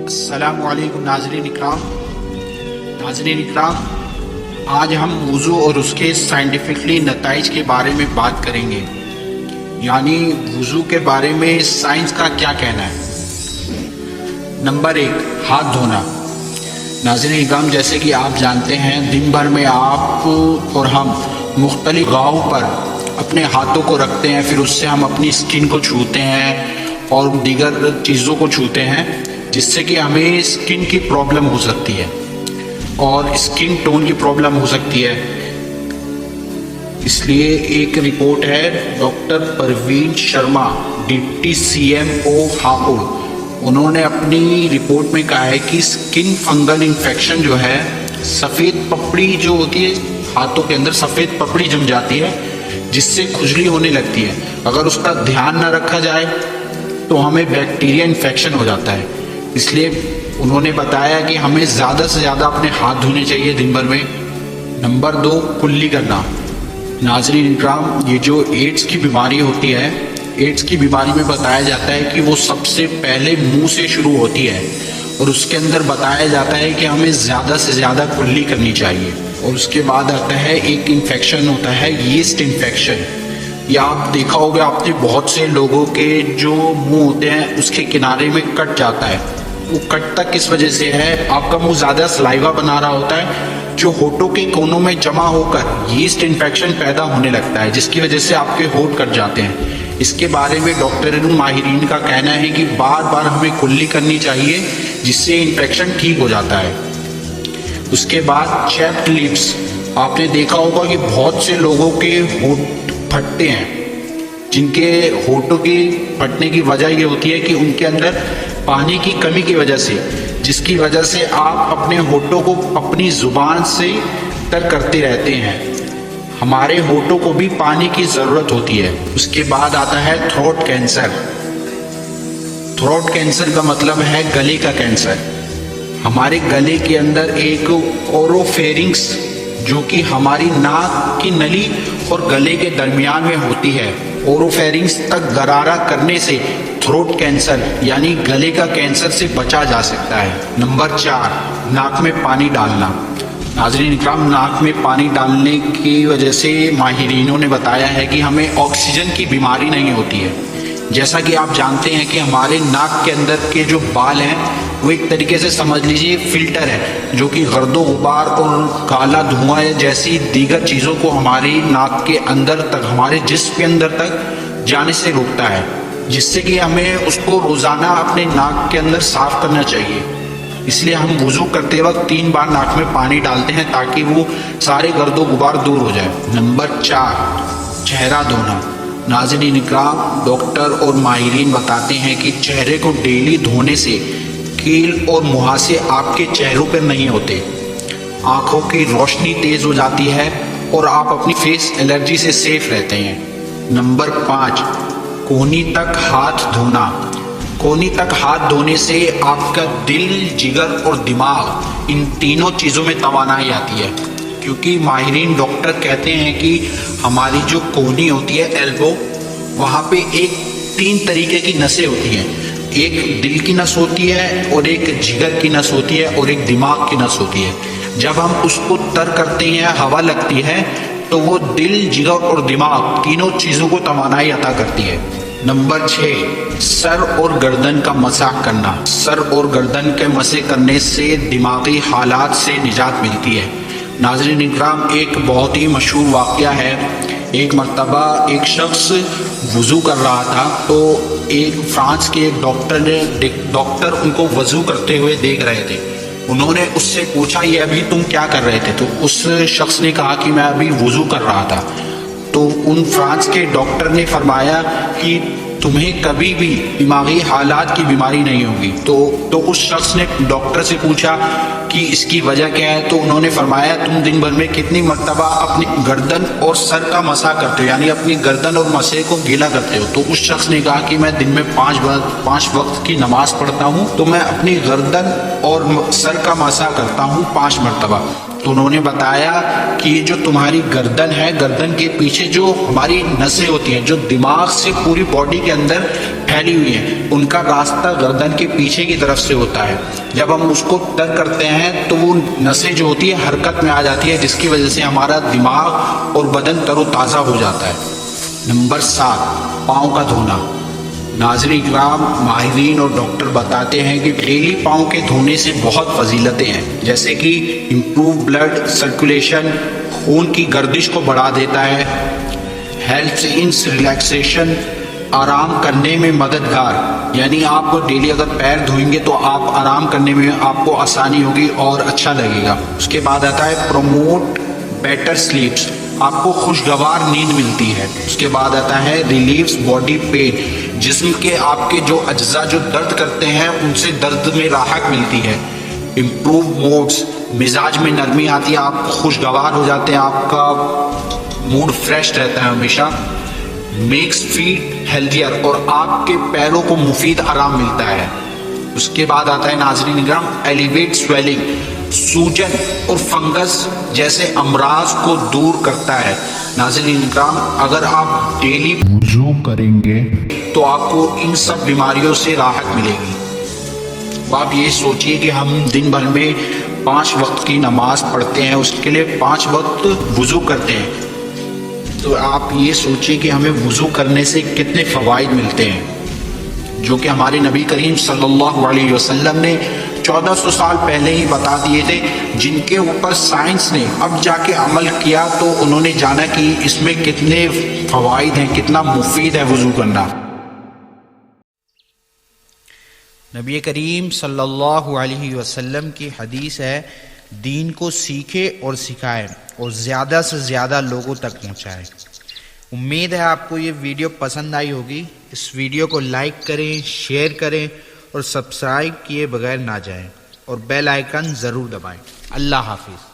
السلام علیکم ناظرین اکرام، آج ہم وضو اور اس کے سائنٹیفکلی نتائج کے بارے میں بات کریں گے، یعنی وضو کے بارے میں سائنس کا کیا کہنا ہے۔ نمبر 1، ہاتھ دھونا۔ ناظرین اکرام، جیسے کہ آپ جانتے ہیں دن بھر میں آپ اور ہم مختلف جگہوں پر اپنے ہاتھوں کو رکھتے ہیں، پھر اس سے ہم اپنی اسکن کو چھوتے ہیں اور دیگر چیزوں کو چھوتے ہیں، جس سے کہ ہمیں اسکن کی پرابلم ہو سکتی ہے اور اسکن ٹون کی پرابلم ہو سکتی ہے۔ اس لیے ایک رپورٹ ہے doctor Parveen Sharma, deputy CMO Hapur, انہوں نے اپنی رپورٹ میں کہا ہے کہ اسکن فنگل انفیکشن جو ہے، سفید پپڑی جو ہوتی ہے ہاتھوں کے اندر، سفید پپڑی جم جاتی ہے جس سے کھجلی ہونے لگتی ہے، اگر اس کا دھیان نہ رکھا جائے تو ہمیں بیکٹیریا انفیکشن ہو جاتا ہے۔ اس لیے انہوں نے بتایا کہ ہمیں زیادہ سے زیادہ اپنے ہاتھ دھونے چاہیے دن بھر میں۔ نمبر 2، کلی کرنا۔ ناظرین اکرام، یہ جو ایڈز کی بیماری ہوتی ہے، ایڈز کی بیماری میں بتایا جاتا ہے کہ وہ سب سے پہلے منہ سے شروع ہوتی ہے، اور اس کے اندر بتایا جاتا ہے کہ ہمیں زیادہ سے زیادہ کلی کرنی چاہیے۔ اور اس کے بعد آتا ہے ایک انفیکشن ہوتا ہے یسٹ انفیکشن۔ یا آپ دیکھا ہوگا آپ نے بہت سے لوگوں کے جو منہ ہوتے ہیں اس کے کنارے میں کٹ جاتا ہے، وہ کٹتا کس وجہ سے ہے؟ آپ کا منہ زیادہ سلائیوا بنا رہا ہوتا ہے جو ہونٹوں کے کونوں میں جمع ہو کر یسٹ انفیکشن پیدا ہونے لگتا ہے، جس کی وجہ سے آپ کے ہونٹ کٹ جاتے ہیں۔ اس کے بارے میں ڈاکٹر ماہرین کا کہنا ہے کہ بار بار ہمیں کلی کرنی چاہیے، جس سے انفیکشن ٹھیک ہو جاتا ہے۔ اس کے بعد چیپڈ لپس۔ آپ نے دیکھا ہوگا کہ بہت سے لوگوں کے ہونٹ پھٹتے ہیں، جن کے ہونٹوں کی پھٹنے کی وجہ یہ ہوتی ہے کہ ان کے اندر پانی کی کمی کی وجہ سے، جس کی وجہ سے آپ اپنے ہونٹوں کو اپنی زبان سے تر کرتے رہتے ہیں۔ ہمارے ہونٹوں کو بھی پانی کی ضرورت ہوتی ہے۔ اس کے بعد آتا ہے تھروٹ کینسر۔ تھروٹ کینسر کا مطلب ہے گلے کا کینسر۔ ہمارے گلے کے اندر ایک اوروفیرنکس جو کہ ہماری ناک کی نلی اور گلے کے درمیان میں ہوتی ہے، اوروفیرنکس تک غرارہ کرنے سے تھروٹ کینسر یعنی گلے کا کینسر سے بچا جا سکتا ہے۔ نمبر 4، ناک میں پانی ڈالنا۔ ناظرین اکرام، ناک میں پانی ڈالنے کی وجہ سے ماہرینوں نے بتایا ہے کہ ہمیں آکسیجن کی بیماری نہیں ہوتی ہے۔ جیسا کہ آپ جانتے ہیں کہ ہمارے ناک کے اندر کے جو بال ہیں وہ ایک طریقے سے سمجھ لیجیے فلٹر ہے، جو کہ گرد و غبار اور کالا دھواں جیسی دیگر چیزوں کو ہماری ناک کے اندر تک، ہمارے جسم کے اندر تک جانے سے روکتا ہے، جس سے کہ ہمیں اس کو روزانہ اپنے ناک کے اندر صاف کرنا چاہیے۔ اس لیے ہم وضو کرتے وقت 3 بار ناک میں پانی ڈالتے ہیں تاکہ وہ سارے گرد و غبار دور ہو جائے۔ نمبر 4، چہرہ دھونا۔ ناظرین اکرام، ڈاکٹر اور ماہرین بتاتے ہیں کہ چہرے کو ڈیلی دھونے سے کیل اور مہاسے آپ کے چہروں پر نہیں ہوتے، آنکھوں کی روشنی تیز ہو جاتی ہے اور آپ اپنی فیس الرجی سے سیف رہتے ہیں۔ نمبر 5، کونی تک ہاتھ دھونا۔ کونی تک ہاتھ دھونے سے آپ کا دل، جگر اور دماغ، ان تینوں چیزوں میں توانائی آتی ہے، کیونکہ ماہرین ڈاکٹر کہتے ہیں کہ ہماری جو کونی ہوتی ہے ایلبو، وہاں پہ 3 طریقے کی نسیں ہوتی ہیں، ایک دل کی نس ہوتی ہے اور ایک جگر کی نس ہوتی ہے اور ایک دماغ کی نس ہوتی ہے۔ جب ہم اس کو تر کرتے ہیں، ہوا لگتی ہے، تو وہ دل، جگر اور دماغ تینوں چیزوں کو توانائی عطا کرتی ہے۔ نمبر 6، سر اور گردن کا مسح کرنا۔ سر اور گردن کے مسح کرنے سے دماغی حالات سے نجات ملتی ہے۔ ناظرین اکرام، ایک بہت ہی مشہور واقعہ ہے۔ ایک مرتبہ ایک شخص وضو کر رہا تھا، تو ایک فرانس کے ایک ڈاکٹر ان کو وضو کرتے ہوئے دیکھ رہے تھے۔ انہوں نے اس سے پوچھا، یہ ابھی تم کیا کر رہے تھے؟ تو اس شخص نے کہا کہ میں ابھی وضو کر رہا تھا۔ تو ان فرانس کے ڈاکٹر نے فرمایا کہ تمہیں کبھی بھی دماغی حالات کی بیماری نہیں ہوگی۔ تو اس شخص نے ڈاکٹر سے پوچھا کہ اس کی وجہ کیا ہے؟ تو انہوں نے فرمایا، تم دن بھر میں کتنی مرتبہ اپنی گردن اور سر کا مسح کرتے ہو، یعنی اپنی گردن اور مسح کو گیلا کرتے ہو؟ تو اس شخص نے کہا کہ میں دن میں 5 وقت کی نماز پڑھتا ہوں، تو میں اپنی گردن اور سر کا مسح کرتا ہوں 5 مرتبہ۔ تو انہوں نے بتایا کہ یہ جو تمہاری گردن ہے، گردن کے پیچھے جو ہماری نسیں ہوتی ہیں، جو دماغ سے پوری باڈی کے اندر پھیلی ہوئی ہیں، ان کا راستہ گردن کے پیچھے کی طرف سے ہوتا ہے۔ جب ہم اس کو تر کرتے ہیں تو وہ نسیں جو ہوتی ہے حرکت میں آ جاتی ہے، جس کی وجہ سے ہمارا دماغ اور بدن تر و تازہ ہو جاتا ہے۔ نمبر 7، پاؤں کا دھونا۔ ناظرین کرام، ماہرین اور ڈاکٹر بتاتے ہیں کہ ڈیلی پاؤں کے دھونے سے بہت فضیلتیں ہیں، جیسے کہ امپروو بلڈ سرکولیشن، خون کی گردش کو بڑھا دیتا ہے، ہیلتھ انس ریلیکسیشن، آرام کرنے میں مددگار، یعنی آپ ڈیلی اگر پیر دھوئیں گے تو آپ آرام کرنے میں آپ کو آسانی ہوگی اور اچھا لگے گا۔ اس کے بعد آتا ہے پروموٹ بیٹر سلیپس، آپ کو خوشگوار نیند ملتی ہے۔ اس کے بعد آتا ہے ریلیوز باڈی پین، جسم کے آپ کے جو اجزاء جو درد کرتے ہیں ان سے درد میں راحت ملتی ہے۔ امپروو موڈس، مزاج میں نرمی آتی ہے، آپ خوشگوار ہو جاتے ہیں، آپ کا موڈ فریش رہتا ہے ہمیشہ۔ میکس فیٹ ہیلتھیئر، اور آپ کے پیروں کو مفید آرام ملتا ہے۔ اس کے بعد آتا ہے ناظرین اکرام ایلیویٹ سویلنگ، سوجن اور فنگس جیسے امراض کو دور کرتا ہے۔ ناظرین اکرام، اگر آپ ڈیلی وضو کریں گے تو آپ کو ان سب بیماریوں سے راحت ملے گی۔ تو آپ یہ سوچئے کہ ہم دن بھر میں 5 وقت کی نماز پڑھتے ہیں، اس کے لیے 5 وقت وضو کرتے ہیں، تو آپ یہ سوچئے کہ ہمیں وضو کرنے سے کتنے فوائد ملتے ہیں، جو کہ ہمارے نبی کریم صلی اللہ علیہ وسلم نے 1400 سال پہلے ہی بتا دیے تھے، جن کے اوپر سائنس نے اب جا کے عمل کیا تو انہوں نے جانا کہ اس میں کتنے فوائد ہیں، کتنا مفید ہے وضو کرنا۔ نبی کریم صلی اللہ علیہ وسلم کی حدیث ہے، دین کو سیکھے اور سکھائے اور زیادہ سے زیادہ لوگوں تک پہنچائے۔ امید ہے آپ کو یہ ویڈیو پسند آئی ہوگی۔ اس ویڈیو کو لائک کریں، شیئر کریں اور سبسکرائب کیے بغیر نہ جائیں، اور بیل آئیکن ضرور دبائیں۔ اللہ حافظ۔